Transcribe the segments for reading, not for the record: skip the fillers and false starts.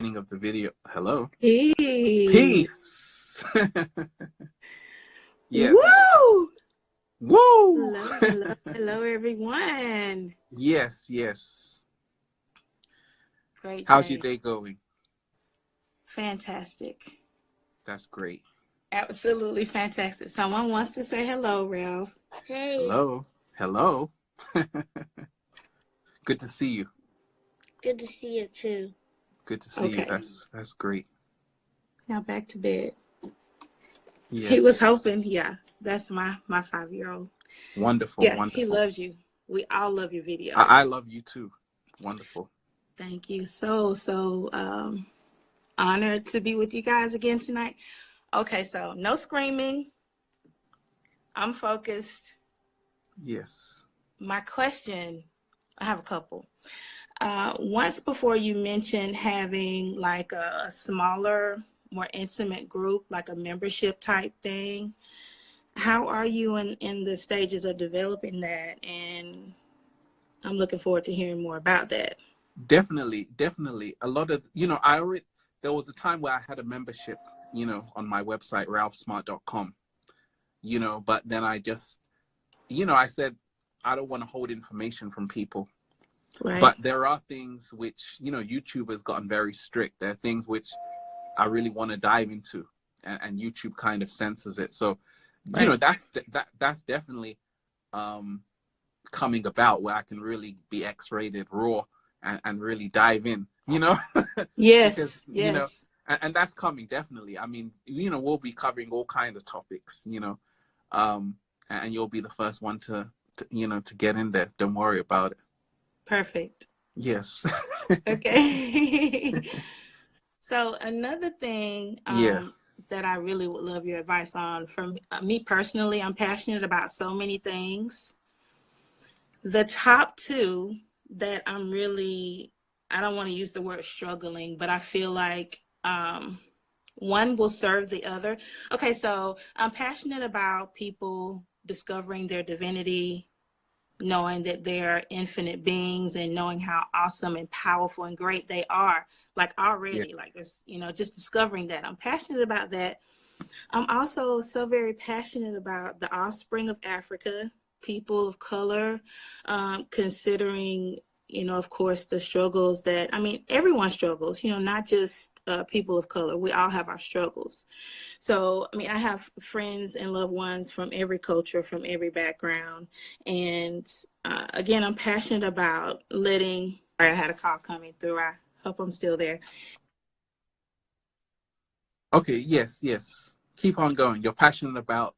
Of the video. Hello. Hey. Peace. Yes. Woo! Woo. Hello, hello, hello, everyone. Yes, yes. Great How's your day. day going? Fantastic. That's great. Absolutely fantastic. Someone wants to say hello, Ralph. Hey. Hello. Hello. Good to see you. Good to see you too. Good to see you. Okay. That's great. Now back to bed. Yes. He was hoping, yeah. That's my 5-year-old. Wonderful. Yeah, Wonderful. he loves you. We all love your videos. I love you too. Wonderful. Thank you. So honored to be with you guys again tonight. Okay, so no screaming. I'm focused. Yes. My question, I have a couple. Once before you mentioned having like a smaller, more intimate group, like a membership type thing. How are you in the stages of developing that? And I'm looking forward to hearing more about that. Definitely. A lot of, there was a time where I had a membership, on my website, ralphsmart.com, but then I just, I said, I don't want to hold information from people. Right. But there are things which, YouTube has gotten very strict. There are things which I really want to dive into, and YouTube kind of censors it. So, Right. that's definitely coming about, where I can really be X-rated raw and really dive in, Yes. because, yes. and that's coming definitely. I mean, we'll be covering all kinds of topics, and you'll be the first one to get in there. Don't worry about it. Perfect. Yes. Okay. So another thing Yeah. that I really would love your advice on, from me personally, I'm passionate about so many things. The top two that I don't want to use the word struggling, but I feel like one will serve the other. Okay, so I'm passionate about people discovering their divinity, knowing that they're infinite beings, and knowing how awesome and powerful and great they are, like already. Yeah. Like there's, just discovering that. I'm passionate about that. I'm also so very passionate about the offspring of Africa, people of color, considering, of course, the struggles that, everyone struggles, not just people of color. We all have our struggles. So, I have friends and loved ones from every culture, from every background. And again, I'm passionate about I had a call coming through. I hope I'm still there. Okay. Yes. Keep on going. You're passionate about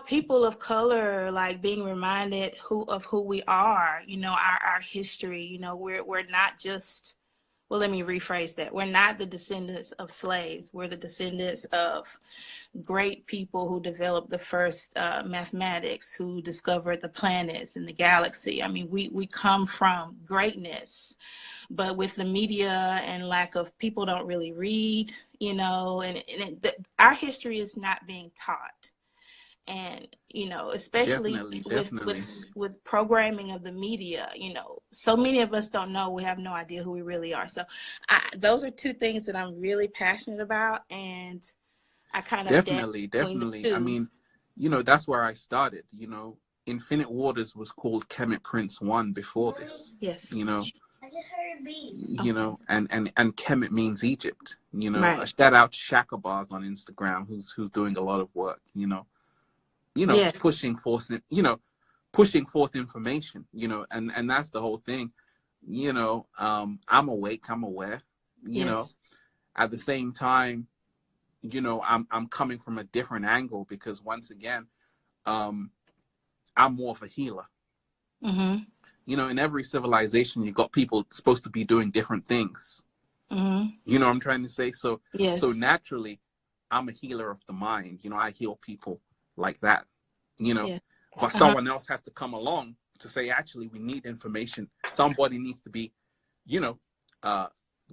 People of color, like being reminded of who we are, our history. We're not just, well, let me rephrase that. We're not the descendants of slaves. We're the descendants of great people who developed the first mathematics, who discovered the planets and the galaxy. We come from greatness, but with the media and lack of, people don't really read, our history is not being taught. And especially definitely. with programming of the media, so many of us don't know. We have no idea who we really are. So those are two things that I'm really passionate about, and I kind of Definitely. That's where I started. Infinite Waters was called Kemet Prince 1 before this. Yes. I just heard a beat. And Kemet means Egypt. Right. A shout out to Shaka Bars on Instagram, who's doing a lot of work. Yes. Pushing forth information. And that's the whole thing. I'm awake. I'm aware. Yes. At the same time, I'm coming from a different angle, because once again, I'm more of a healer. Mm-hmm. In every civilization, you've got people supposed to be doing different things. Mm-hmm. You know what I'm trying to say? So, Yes. So naturally, I'm a healer of the mind. I heal people like that, Yes. but someone else has to come along to say, actually, we need information. Somebody needs to be,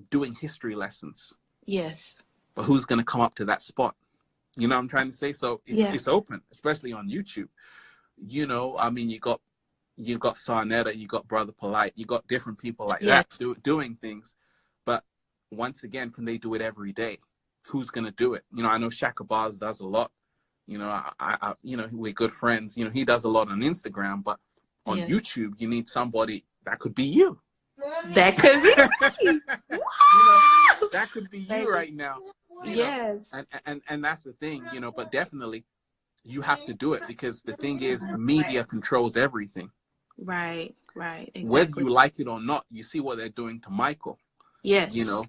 doing history lessons. Yes. But who's going to come up to that spot? You know what I'm trying to say? So it's open, especially on YouTube. You got Sarnetta, you got Brother Polite, you got different people like that doing things. But once again, can they do it every day? Who's going to do it? You know, I know Shaka Bars does a lot. You know, you know, we're good friends. You know, he does a lot on Instagram, but on YouTube, you need somebody that could be you. That could be You know, that could be you right now. Yes. And that's the thing, you know, but definitely you have to do it, because the thing is, media controls everything. Right, exactly. Whether you like it or not, you see what they're doing to Michael. Yes. You know,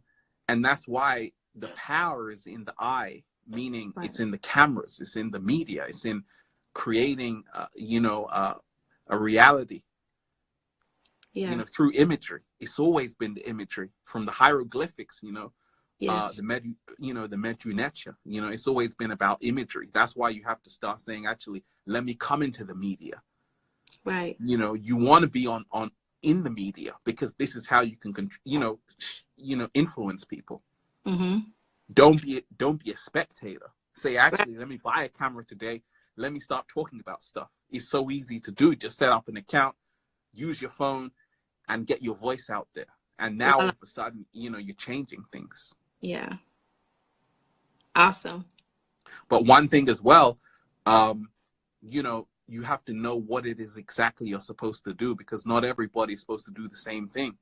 and that's why the power is in the eye, meaning it's in the cameras, it's in the media, it's in creating, you know, a reality. Yeah. You know, through imagery. It's always been the imagery, from the hieroglyphics, you know, the Medu Neter, you know, it's always been about imagery. That's why you have to start saying, actually, let me come into the media. Right. You know, you want to be in the media, because this is how you can, you know, influence people. Mm-hmm. Don't be a spectator. Say, actually, let me buy a camera today. Let me start talking about stuff. It's so easy to do. Just set up an account, use your phone, and get your voice out there. And now all of a sudden, you know, you're changing things. Yeah. Awesome. But one thing as well, you know, you have to know what it is exactly you're supposed to do, because not everybody is supposed to do the same thing.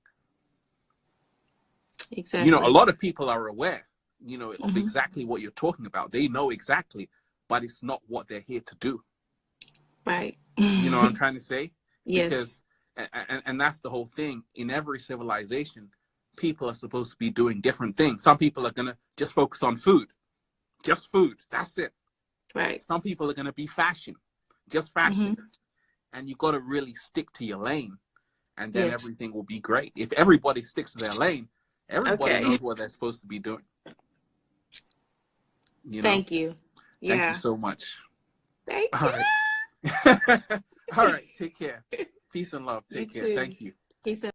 Exactly. You know, a lot of people are aware, you know, of exactly what you're talking about. They know exactly, but it's not what they're here to do. Right. You know what I'm trying to say? Yes. Because, and that's the whole thing. In every civilization, people are supposed to be doing different things. Some people are going to just focus on food. Just food. That's it. Right. Some people are going to be fashion. Just fashion. And you got to really stick to your lane. And then everything will be great. If everybody sticks to their lane, everybody knows what they're supposed to be doing. You know? Thank you. Yeah. Thank you so much. Thank All you. right. All right. Take care. Peace and love. Take care. Too. Thank you. Peace and